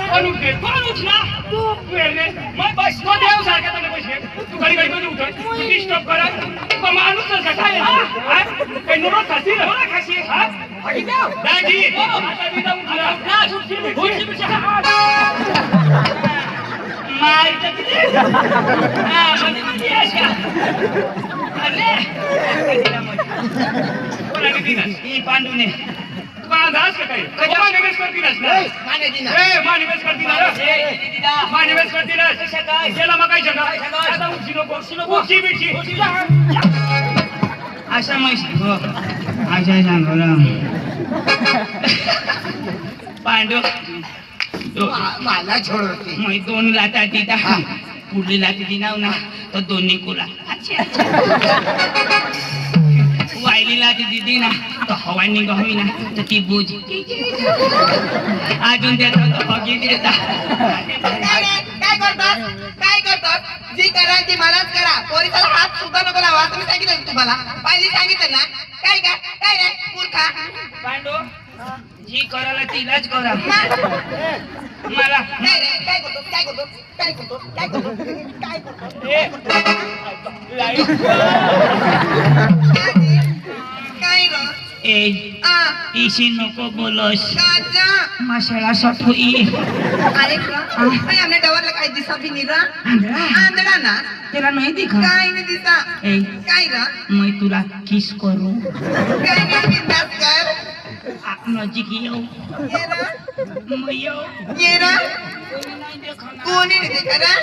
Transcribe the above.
कोण उठेल कोण उठला तू रे मग बस तो देव सारखा तुला पैसे तू घडी घडी मध्ये उठत तू डिस्टर्ब करा तू माणूस काय काही नुरो खासी नुरो खासी हा बाकी देव दाजी आता मी जाऊन तुला ना सुटची मारत किती हा म्हणजे अशा अरे कोणाने दिला ही पांडूने दास काय मानिवेश करतीलस ना माने दिना ए मानिवेश करतीला मानिवेश करतीलस काय गेला मग काय जगा आता उठशी नको उठशी बिठशी आशा मैशी हो आशा सांगला पांडू मला छोडते मै दोन लाता तिता पुढली लाती दिनाव ना तो दोन्ही कुला वायली लाती दिदी ना तो हवानी गहमी ना तर ती बोज अजून देतो तो हगी देता काय करतात जी करा ती मलाच करा पोलिसाला हात सुद्धा नको लावा तुम्ही सांगितलं तुम्हाला पहिली सांगितलं ना काय रे मूर्खा पांडू जी करायला तिलाच करा मला काय करतो ए इशी नको बोलस माशाला सठोई अरे हमने डवरला काय दिसा भी निरा आंधळा ना तेरा नाही दिखा काय नाही दिसा ए काय रा मैं तुला किस करू काय नाही बिंदास कर नजीक येऊ ये रा मैं येऊ ये रा नाही देखा कोणी नाही देखा रा